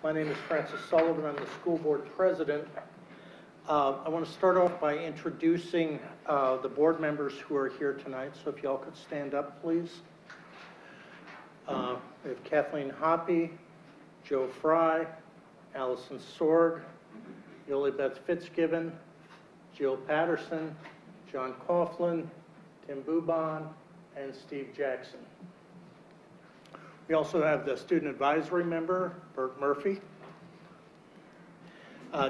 My name is Francis Sullivan. I'm the school board president. I want to start off by introducing the board members who are here tonight. So if y'all could stand up, please. We have Kathleen Hoppy, Joe Fry, Allison Sorg, Yoli-Beth Fitzgibbon, Jill Patterson, John Coughlin, Tim Bubon, and Steve Jackson. We also have the student advisory member, Bert Murphy,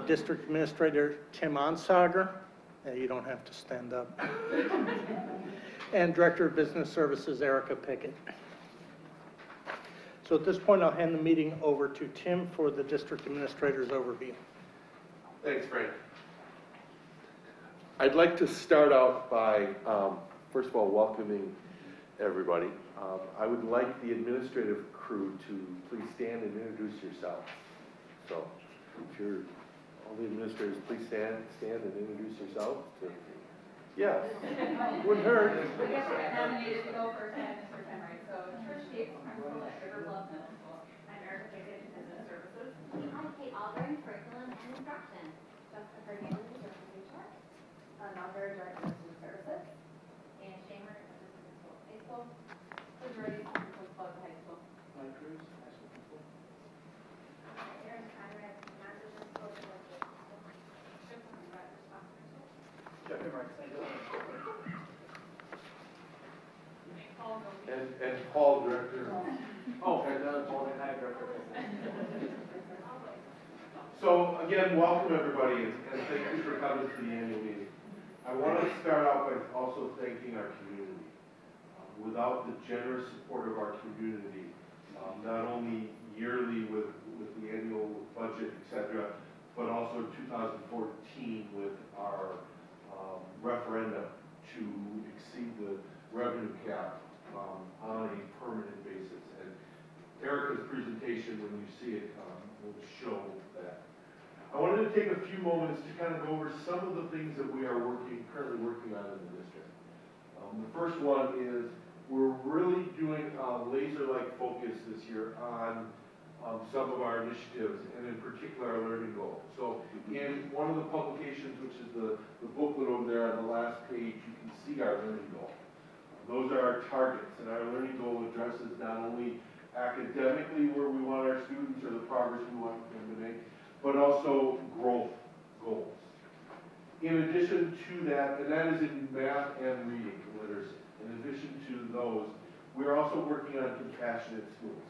District Administrator Tim Onsager, you don't have to stand up, and Director of Business Services, Erica Pickett. So at this point, I'll hand the meeting over to Tim for the District Administrator's overview. Thanks, Frank. I'd like to start out by, first of all, welcoming everybody. I would like the administrative crew to please stand and introduce yourselves. So, if you're, all the administrators, please stand and introduce yourselves. Yeah, wouldn't hurt. I guess we're nominated to go first and Mr. Penright. So, Trish Gates, Principal at River Bluff Middle School. I'm Erica Pickett, Business Services. I'm Kate Alburn, Curriculum and Instruction. Jessica Hernandez, Director of HR. Another Director of Student Services. And Shane Martin, Assistant Principal at High School. Majority Principal at High School. Mike Cruz, High School Principal. Erin Conrad, Non-Business School. Jeffrey Marks, And Paul, Director. Oh, Paul, Hi, Director. So again, welcome everybody, and thank you for coming to the annual meeting. I want to start out by also thanking our community. Without the generous support of our community, not only yearly with the annual budget, etc., but also 2014 with our referendum to exceed the revenue cap on a permanent basis. And Erica's presentation, when you see it, will show that. I wanted to take a few moments to kind of go over some of the things that we are currently working on in the district. The first one is we're really doing a laser-like focus this year on some of our initiatives, and in particular our learning goal. So in one of the publications, which is the booklet over there on the last page, you can see our learning goal. Those are our targets, and our learning goal addresses not only academically where we want our students or the progress we want them to make, but also growth goals. In addition to that, and that is in math and reading and literacy, in addition to those, we are also working on compassionate schools.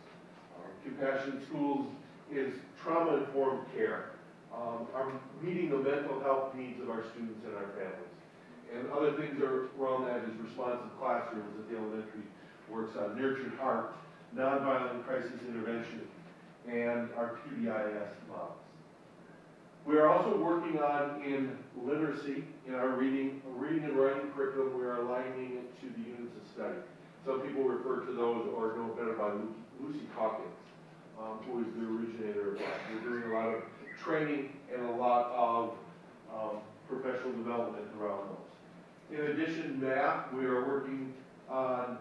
Compassionate schools is trauma-informed care, are meeting the mental health needs of our students and our families. And other things around that is responsive classrooms that the elementary works on, nurtured heart, nonviolent crisis intervention, and our PBIS models. We are also working on in literacy, in our reading and writing curriculum, we are aligning it to the units of study. Some people refer to those or know better by Lucy Calkins, who is the originator of that. We're doing a lot of training and a lot of professional development around those. In addition, math, we are working on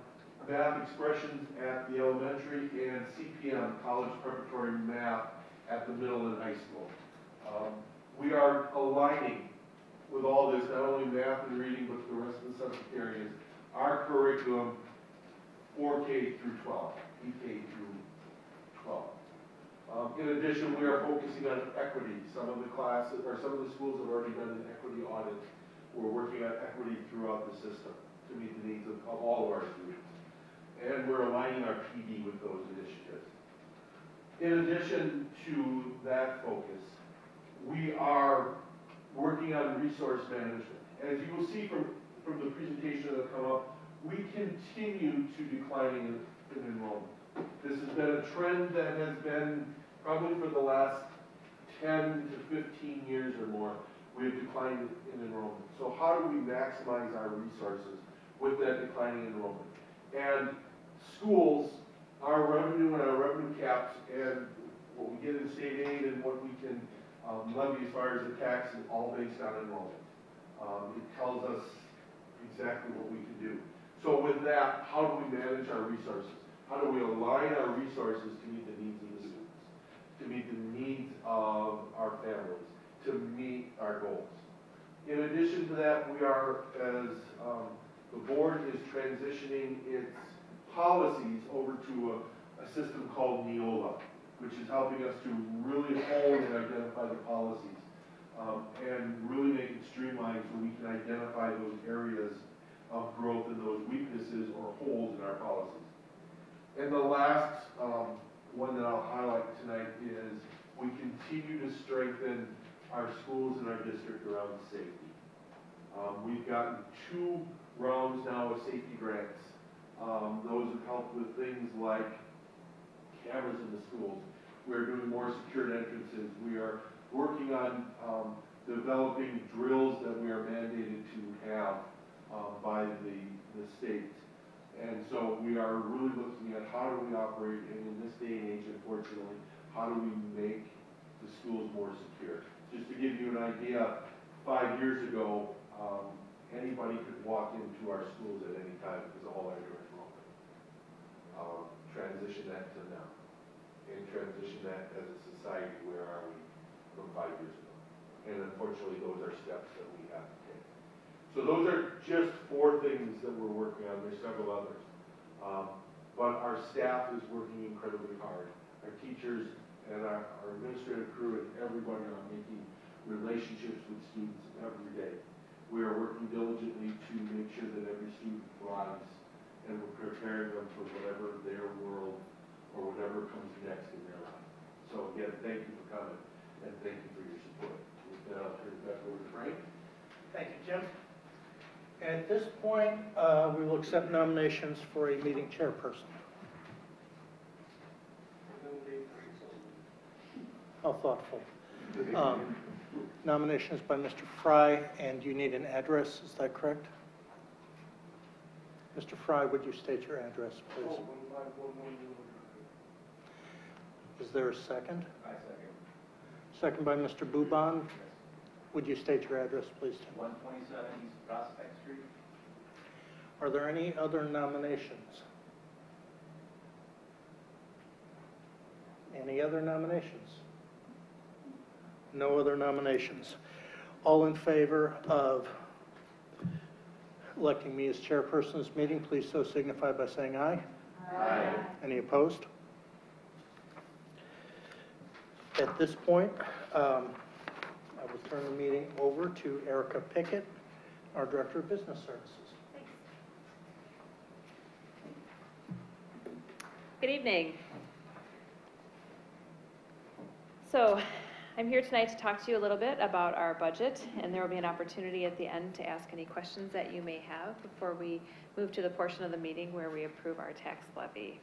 math expressions at the elementary and CPM, college preparatory math, at the middle and high school. We are aligning with all this, not only math and reading, but the rest of the subject areas, our curriculum for K through 12, EK through 12. In addition, we are focusing on equity. Some of the classes, or some of the schools have already done an equity audit. We're working on equity throughout the system to meet the needs of all of our students. And we're aligning our PD with those initiatives. In addition to that focus, we are working on resource management. As you will see from the presentation that will come up, we continue to decline in enrollment. This has been a trend that has been probably for the last 10 to 15 years or more, we have declined in enrollment. So how do we maximize our resources with that declining enrollment? And schools, our revenue and our revenue caps and what we get in state aid and what we can levy as far as the tax is all based on enrollment. It tells us exactly what we can do. So with that, how do we manage our resources? How do we align our resources to meet the needs of the students, to meet the families to meet our goals. In addition to that, we are, as the board is transitioning its policies over to a system called Neola, which is helping us to really hone and identify the policies and really make it streamlined so we can identify those areas of growth and those weaknesses or holes in our policies. And the last one that I'll highlight tonight is we continue to strengthen our schools and our district around safety. We've gotten 2 rounds now of safety grants. Those have helped with things like cameras in the schools. We're doing more secured entrances. We are working on developing drills that we are mandated to have by the state. And so we are really looking at how do we operate, and in this day and age, unfortunately, how do we make the schools more secure? Just to give you an idea, 5 years ago, anybody could walk into our schools at any time because all our doors were open. Transition that to now. And transition that as a society, where are we from 5 years ago? And unfortunately, those are steps that we have to take. So those are just 4 things that we're working on. There's several others. But our staff is working incredibly hard. Our teachers and our administrative crew and everybody are making relationships with students every day. We are working diligently to make sure that every student thrives, and we're preparing them for whatever their world or whatever comes next in their life. So again, thank you for coming, and thank you for your support. With that, I'll turn it back over to Frank. Thank you, Jim. At this point, we will accept nominations for a meeting chairperson. How thoughtful. Nominations by Mr. Fry, and you need an address, is that correct? Mr. Fry, would you state your address, please? Is there a second? I second. Second by Mr. Bouban. Would you state your address, please, Tim? 127 East Prospect Street. Are there any other nominations? Any other nominations? No other nominations. All in favor of electing me as chairperson of this meeting, please so signify by saying aye. Aye. Any opposed? At this point, I will turn the meeting over to Erica Pickett, our Director of Business Services. Good evening. So I'm here tonight to talk to you a little bit about our budget, and there will be an opportunity at the end to ask any questions that you may have before we move to the portion of the meeting where we approve our tax levy.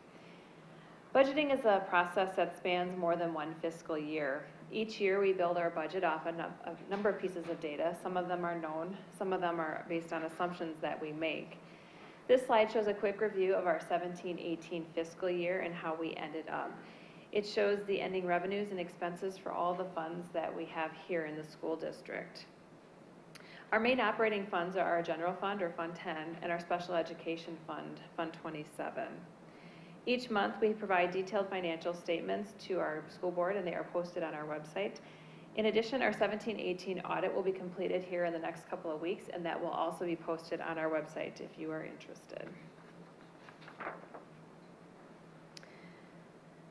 Budgeting is a process that spans more than one fiscal year. Each year we build our budget off a number of pieces of data. Some of them are known, some of them are based on assumptions that we make. This slide shows a quick review of our 17-18 fiscal year and how we ended up. It shows the ending revenues and expenses for all the funds that we have here in the school district. Our main operating funds are our general fund, or Fund 10, and our special education fund, Fund 27. Each month we provide detailed financial statements to our school board, and they are posted on our website. In addition, our 17-18 audit will be completed here in the next couple of weeks, and that will also be posted on our website if you are interested.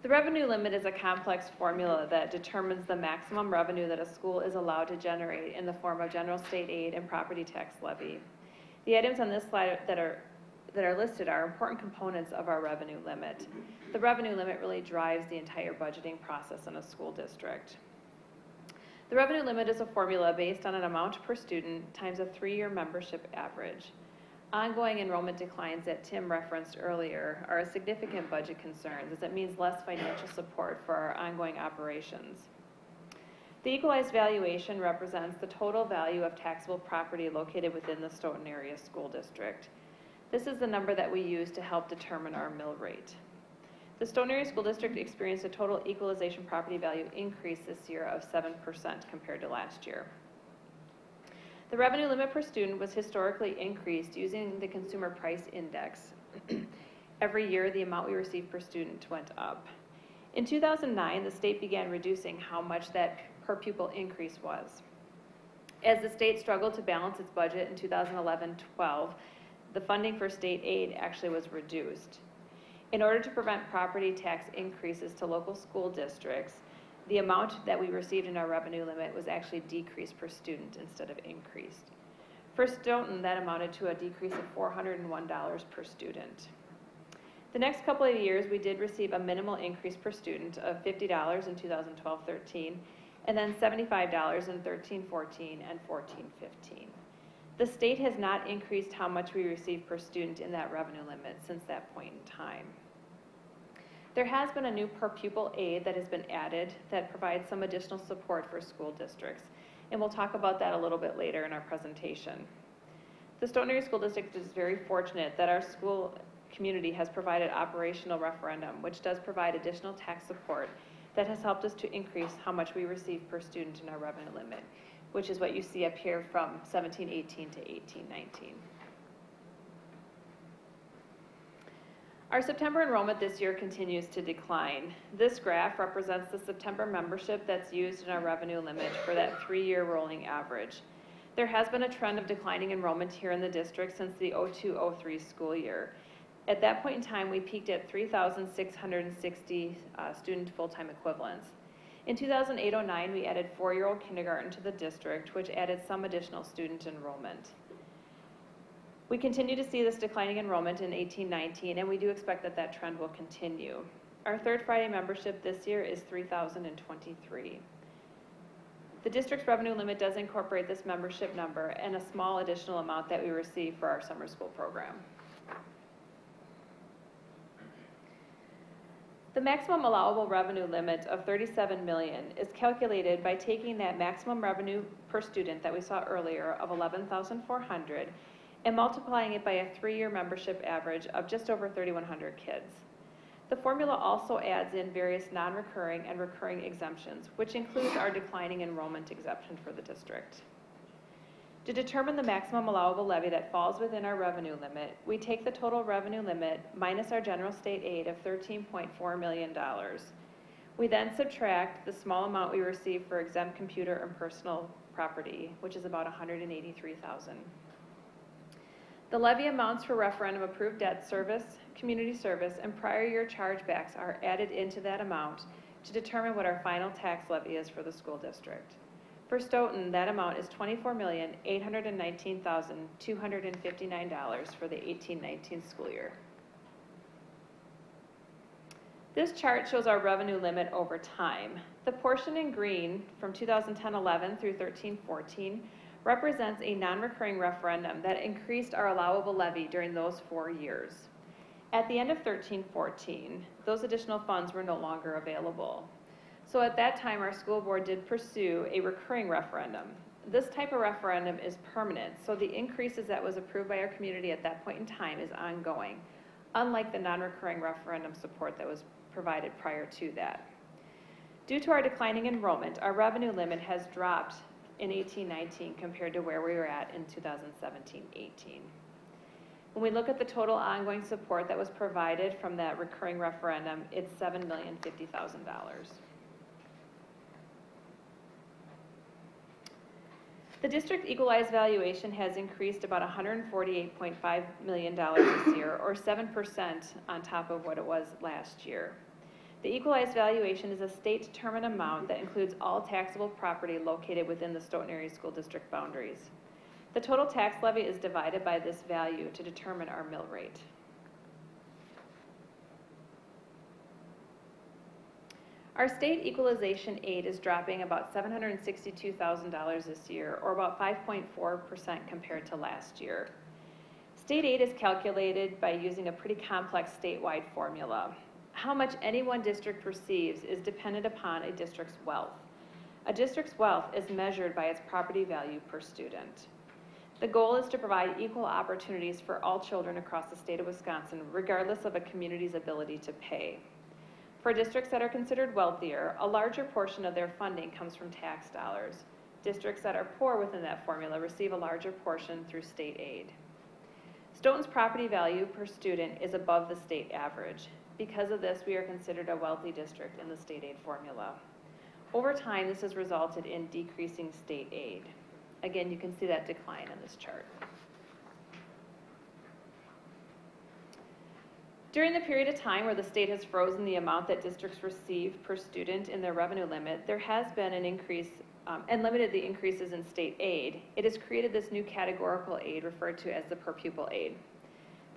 The revenue limit is a complex formula that determines the maximum revenue that a school is allowed to generate in the form of general state aid and property tax levy. The items on this slide that are listed are important components of our revenue limit. The revenue limit really drives the entire budgeting process in a school district. The revenue limit is a formula based on an amount per student times a 3-year membership average. Ongoing enrollment declines that Tim referenced earlier are a significant budget concern, as it means less financial support for our ongoing operations. The equalized valuation represents the total value of taxable property located within the Stoughton Area School District. This is the number that we use to help determine our mill rate. The Stoughton Area School District experienced a total equalization property value increase this year of 7% compared to last year. The revenue limit per student was historically increased using the Consumer Price Index. Every year, the amount we receive per student went up. In 2009, the state began reducing how much that per pupil increase was. As the state struggled to balance its budget in 2011-12, the funding for state aid actually was reduced. In order to prevent property tax increases to local school districts, the amount that we received in our revenue limit was actually decreased per student instead of increased. For Stoughton, that amounted to a decrease of $401 per student. The next couple of years, we did receive a minimal increase per student of $50 in 2012-13, and then $75 in 13-14 and 14-15. The state has not increased how much we receive per student in that revenue limit since that point in time. There has been a new per pupil aid that has been added that provides some additional support for school districts, and we'll talk about that a little bit later in our presentation. The Stoughton Area School District is very fortunate that our school community has provided operational referendum, which does provide additional tax support that has helped us to increase how much we receive per student in our revenue limit, which is what you see up here from 17-18 to 18-19. Our September enrollment this year continues to decline. This graph represents the September membership that's used in our revenue limit for that 3-year rolling average. There has been a trend of declining enrollment here in the district since the 02-03 school year. At that point in time, we peaked at 3,660 student full-time equivalents. In 2008-09, we added 4-year-old kindergarten to the district, which added some additional student enrollment. We continue to see this declining enrollment in 18-19, and we do expect that that trend will continue. Our third Friday membership this year is 3,023. The district's revenue limit does incorporate this membership number and a small additional amount that we receive for our summer school program. The maximum allowable revenue limit of $37 million is calculated by taking that maximum revenue per student that we saw earlier of $11,400 and multiplying it by a 3-year membership average of just over 3,100 kids. The formula also adds in various non-recurring and recurring exemptions, which includes our declining enrollment exemption for the district. To determine the maximum allowable levy that falls within our revenue limit, we take the total revenue limit minus our general state aid of $13.4 million. We then subtract the small amount we receive for exempt computer and personal property, which is about $183,000. The levy amounts for referendum approved debt service, community service, and prior year chargebacks are added into that amount to determine what our final tax levy is for the school district. For Stoughton, that amount is $24,819,259 for the 18-19 school year. This chart shows our revenue limit over time. The portion in green from 2010-11 through 13-14 represents a non-recurring referendum that increased our allowable levy during those 4 years. At the end of 13-14, those additional funds were no longer available. So at that time, our school board did pursue a recurring referendum. This type of referendum is permanent, so the increases that was approved by our community at that point in time is ongoing, unlike the non-recurring referendum support that was provided prior to that. Due to our declining enrollment, our revenue limit has dropped in 18-19 compared to where we were at in 2017-18. When we look at the total ongoing support that was provided from that recurring referendum, it's $7,050,000. The district equalized valuation has increased about $148.5 million this year, or 7% on top of what it was last year. The equalized valuation is a state-determined amount that includes all taxable property located within the Stoughton Area School District boundaries. The total tax levy is divided by this value to determine our mill rate. Our state equalization aid is dropping about $762,000 this year, or about 5.4% compared to last year. State aid is calculated by using a pretty complex statewide formula. How much any one district receives is dependent upon a district's wealth. A district's wealth is measured by its property value per student. The goal is to provide equal opportunities for all children across the state of Wisconsin, regardless of a community's ability to pay. For districts that are considered wealthier, a larger portion of their funding comes from tax dollars. Districts that are poor within that formula receive a larger portion through state aid. Stoughton's property value per student is above the state average. Because of this, we are considered a wealthy district in the state aid formula. Over time, this has resulted in decreasing state aid. Again, you can see that decline in this chart. During the period of time where the state has frozen the amount that districts receive per student in their revenue limit, there has been an increase and limited the increases in state aid. It has created this new categorical aid referred to as the per pupil aid.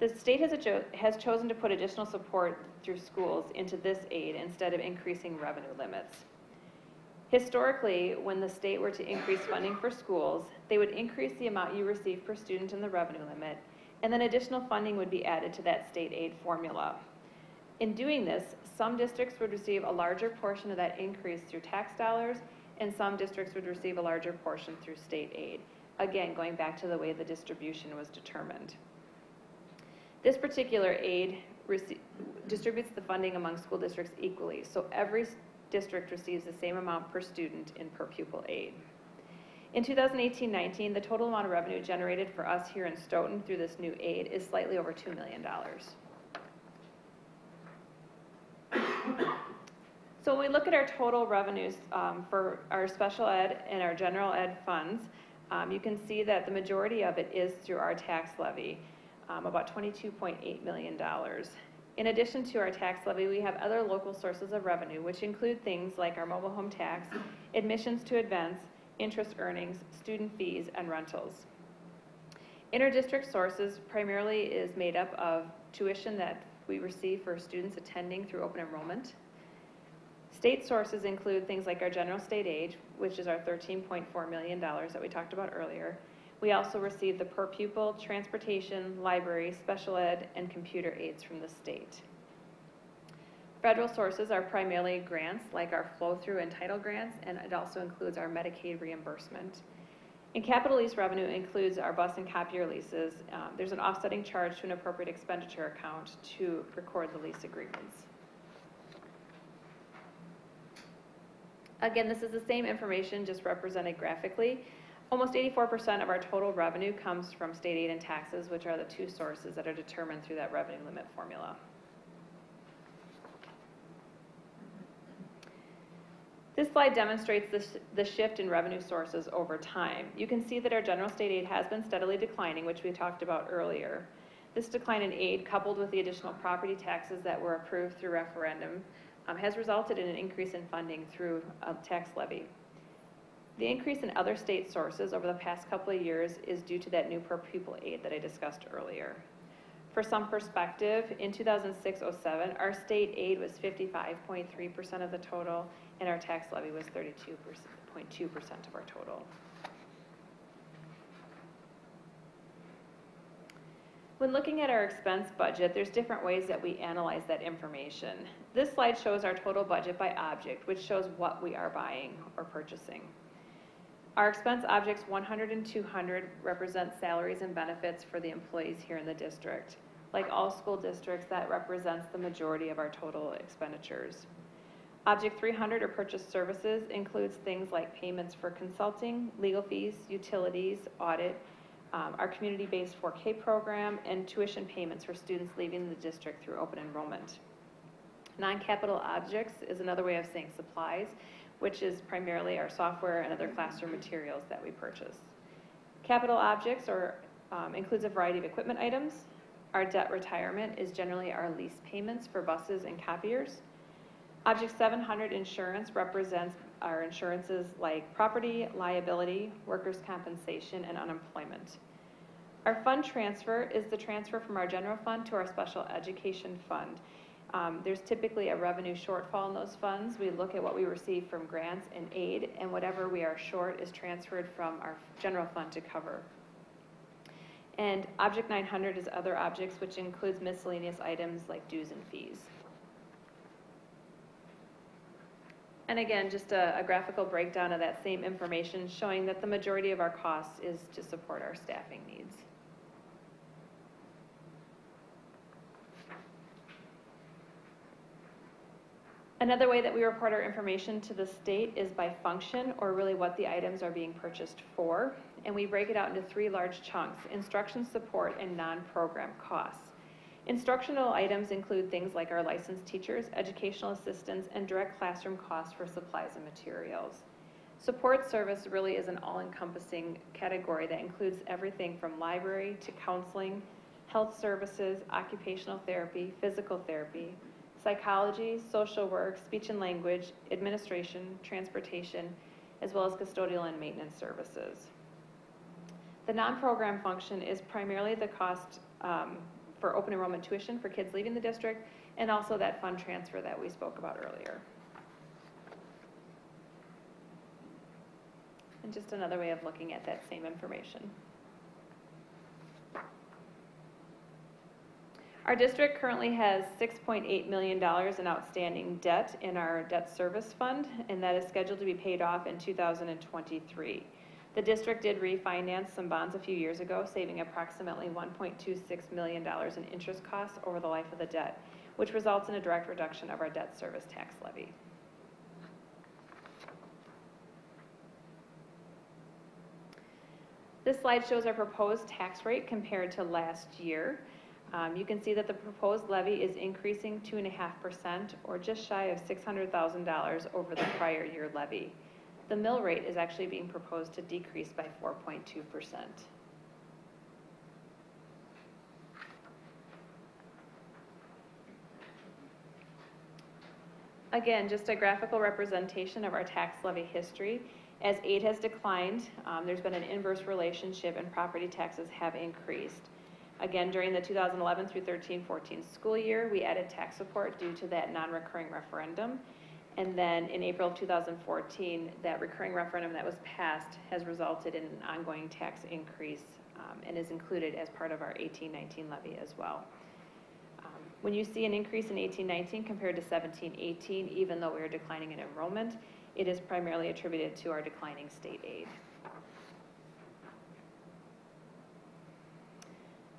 The state has chosen to put additional support through schools into this aid instead of increasing revenue limits. Historically, when the state were to increase funding for schools, they would increase the amount you receive per student in the revenue limit, and then additional funding would be added to that state aid formula. In doing this, some districts would receive a larger portion of that increase through tax dollars, and some districts would receive a larger portion through state aid. Again, going back to the way the distribution was determined. This particular aid distributes the funding among school districts equally, so every district receives the same amount per student in per pupil aid. In 2018-19, the total amount of revenue generated for us here in Stoughton through this new aid is slightly over $2 million. So when we look at our total revenues for our special ed and our general ed funds, you can see that the majority of it is through our tax levy, about $22.8 million. In addition to our tax levy, we have other local sources of revenue, which include things like our mobile home tax, admissions to events, interest earnings, student fees, and rentals. Interdistrict sources primarily is made up of tuition that we receive for students attending through open enrollment. State sources include things like our general state aid, which is our $13.4 million that we talked about earlier. We also receive the per pupil, transportation, library, special ed, and computer aids from the state. Federal sources are primarily grants like our flow-through and title grants, and it also includes our Medicaid reimbursement. And capital lease revenue includes our bus and copier leases. There's an offsetting charge to an appropriate expenditure account to record the lease agreements. Again, this is the same information, just represented graphically. Almost 84% of our total revenue comes from state aid and taxes, which are the two sources that are determined through that revenue limit formula. This slide demonstrates the shift in revenue sources over time. You can see that our general state aid has been steadily declining, which we talked about earlier. This decline in aid, coupled with the additional property taxes that were approved through referendum, has resulted in an increase in funding through a tax levy. The increase in other state sources over the past couple of years is due to that new per pupil aid that I discussed earlier. For some perspective, in 2006-07, our state aid was 55.3% of the total, and our tax levy was 32.2% of our total. When looking at our expense budget, there's different ways that we analyze that information. This slide shows our total budget by object, which shows what we are buying or purchasing. Our expense objects 100 and 200 represent salaries and benefits for the employees here in the district. Like all school districts, that represents the majority of our total expenditures. Object 300, or purchased services, includes things like payments for consulting, legal fees, utilities, audit, our community-based 4K program, and tuition payments for students leaving the district through open enrollment. Non-capital objects is another way of saying supplies, which is primarily our software and other classroom materials that we purchase. Capital objects includes a variety of equipment items. Our debt retirement is generally our lease payments for buses and copiers. Object 700, insurance, represents our insurances like property, liability, workers' compensation, and unemployment. Our fund transfer is the transfer from our general fund to our special education fund. There's typically a revenue shortfall in those funds. We look at what we receive from grants and aid, and whatever we are short is transferred from our general fund to cover. And Object 900 is other objects, which includes miscellaneous items like dues and fees. And again, just a graphical breakdown of that same information showing that the majority of our costs is to support our staffing needs. Another way that we report our information to the state is by function, or really what the items are being purchased for. And we break it out into three large chunks: instruction support and non-program costs. Instructional items include things like our licensed teachers, educational assistants, and direct classroom costs for supplies and materials. Support service really is an all-encompassing category that includes everything from library to counseling, health services, occupational therapy, physical therapy, psychology, social work, speech and language, administration, transportation, as well as custodial and maintenance services. The non-program function is primarily the cost for open enrollment tuition for kids leaving the district, and also that fund transfer that we spoke about earlier. And just another way of looking at that same information. Our district currently has $6.8 million in outstanding debt in our debt service fund, and that is scheduled to be paid off in 2023. The district did refinance some bonds a few years ago, saving approximately $1.26 million in interest costs over the life of the debt, which results in a direct reduction of our debt service tax levy. This slide shows our proposed tax rate compared to last year. You can see that the proposed levy is increasing 2.5%, or just shy of $600,000 over the prior year levy. The mill rate is actually being proposed to decrease by 4.2%. Again, just a graphical representation of our tax levy history. As aid has declined, there's been an inverse relationship and property taxes have increased. Again, during the 2011 through 13-14 school year, we added tax support due to that non-recurring referendum. And then in April of 2014, that recurring referendum that was passed has resulted in an ongoing tax increase and is included as part of our 18-19 levy as well. When you see an increase in 18-19 compared to 17-18, even though we are declining in enrollment, it is primarily attributed to our declining state aid.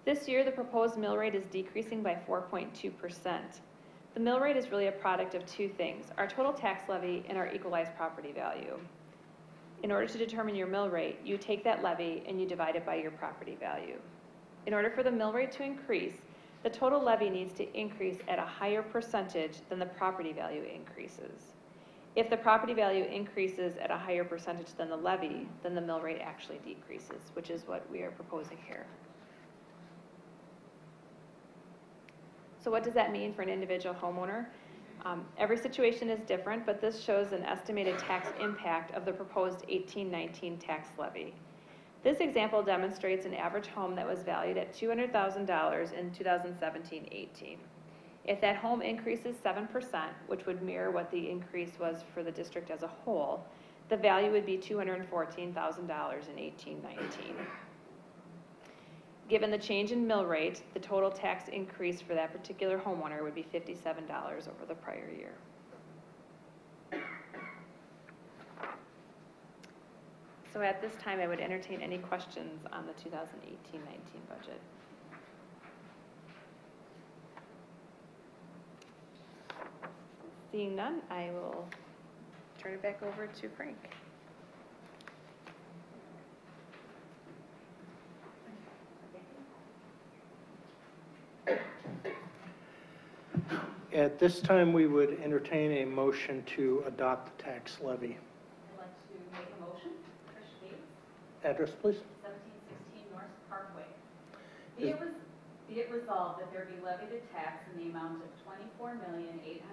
This year, the proposed mill rate is decreasing by 4.2%. The mill rate is really a product of two things: our total tax levy and our equalized property value. In order to determine your mill rate, you take that levy and you divide it by your property value. In order for the mill rate to increase, the total levy needs to increase at a higher percentage than the property value increases. If the property value increases at a higher percentage than the levy, then the mill rate actually decreases, which is what we are proposing here. So what does that mean for an individual homeowner? Every situation is different, but this shows an estimated tax impact of the proposed 18-19 tax levy. This example demonstrates an average home that was valued at $200,000 in 2017-18. If that home increases 7%, which would mirror what the increase was for the district as a whole, the value would be $214,000 in 18-19. Given the change in mill rate, the total tax increase for that particular homeowner would be $57 over the prior year. So at this time, I would entertain any questions on the 2018-19 budget. Seeing none, I will turn it back over to Frank. At this time, we would entertain a motion to adopt the tax levy. I'd like to make a motion. Trish Gates, Address, please. 1716 North Parkway. Is- Be it resolved that there be levied a tax in the amount of $24,819,259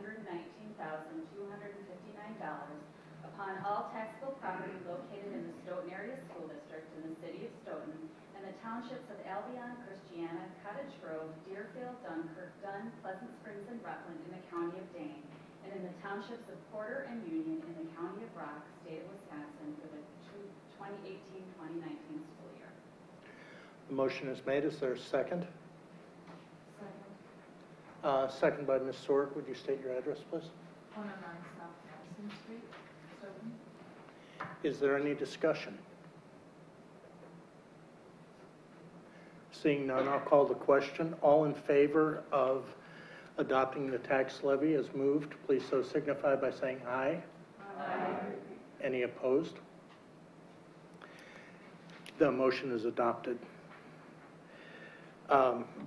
upon all taxable property located in the Stoughton Area School District in the city of Stoughton and the townships of Albion, Christiana, Cottage Grove, Deerfield, Dunkirk, Dunn, Pleasant Springs, and Rutland in the county of Dane, and in the townships of Porter and Union in the county of Rock, state of Wisconsin, for the 2018-2019 school year. The motion is made. Is there a second? Second. Second by Ms. Sork. Would you state your address, please? 109 South Madison Street, Stoughton. Is there any discussion? Seeing none, I'll call the question. All in favor of adopting the tax levy as moved, please so signify by saying aye. Aye. Any opposed? The motion is adopted.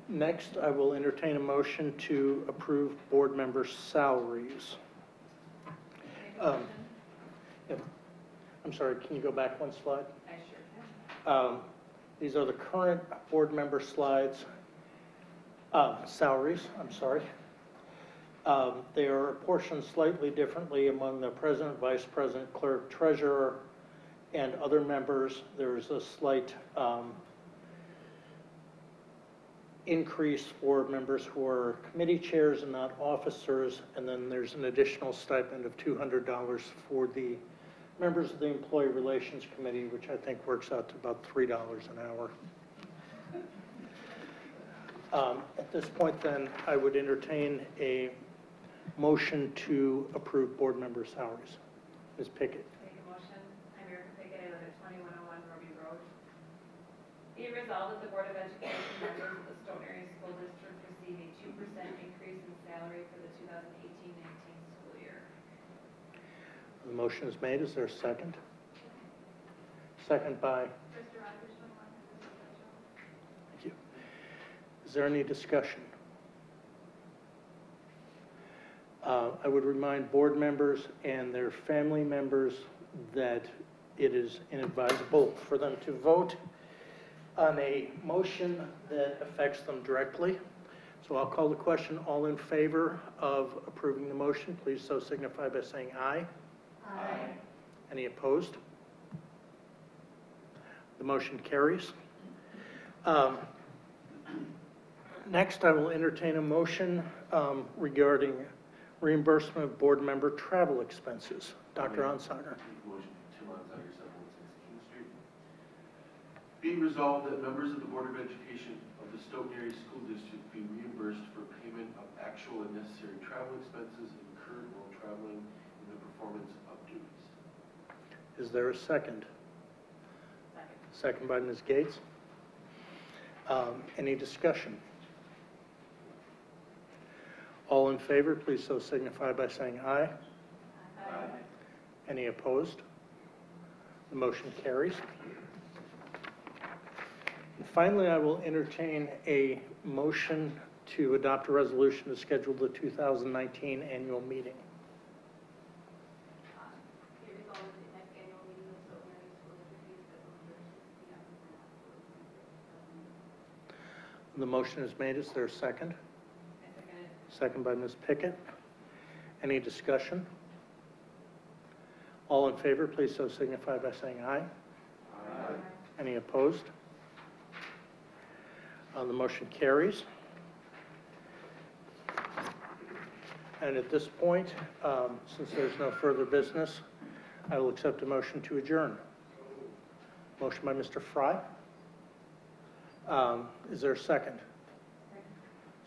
Next, I will entertain a motion to approve board members' salaries. Yep. I'm sorry, can you go back one slide? I sure can. These are the current board member slides, salaries, I'm sorry. They are apportioned slightly differently among the president, vice president, clerk, treasurer, and other members. There's a slight increase for members who are committee chairs and not officers, and then there's an additional stipend of $200 for the members of the Employee Relations Committee, which I think works out to about $3 an hour. At this point then, I would entertain a motion to approve board member salaries. Ms. Pickett. Make a motion. I'm Erica Pickett. I live at 2101 Roby Road. Be it resolved that the Board of Education members of the Stoughton Area School District receive a 2% increase in salary for the 2018-19 school year. The motion is made. Is there a second? Second by? Mr. Rogers, 21, Mr. Mitchell. Thank you. Is there any discussion? I would remind board members and their family members that it is inadvisable for them to vote on a motion that affects them directly. So I'll call the question. All in favor of approving the motion, please so signify by saying aye. Aye. Any opposed? The motion carries. Next, I will entertain a motion regarding reimbursement of board member travel expenses. Dr. Onsager. Motion, Tim Onsager, 716 King Street. Be resolved that members of the Board of Education of the Stoughton Area School District be reimbursed for payment of actual and necessary travel expenses incurred while traveling in the performance of duties. Is there a second? Second. Second by Ms. Gates. Any discussion? All in favor, please so signify by saying aye. Aye. Any opposed? The motion carries. And finally, I will entertain a motion to adopt a resolution to schedule the 2019 annual meeting. Be resolved that the next annual meeting of Stoughton Area School District be scheduled for 6 p.m. The motion is made. Is there a second? I second it. Second by Ms. Pickett. Any discussion? All in favor, please so signify by saying aye. Aye. Any opposed? The motion carries. And at this point, since there's no further business, I will accept a motion to adjourn. Motion by Mr. Fry. Is there a second?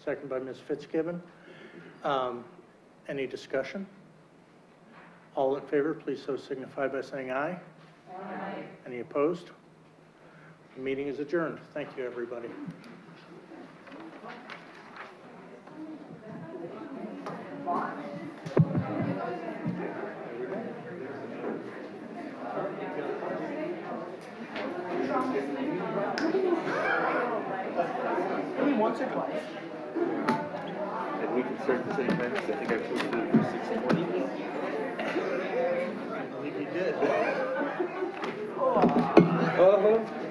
Second by Ms. Fitzgibbon. Any discussion? All in favor, please so signify by saying aye. Aye. Any opposed? The meeting is adjourned. Thank you, everybody. Once or twice. And we can start at the same time, because I think I posted it for 6:20. I believe you did. Uh-huh.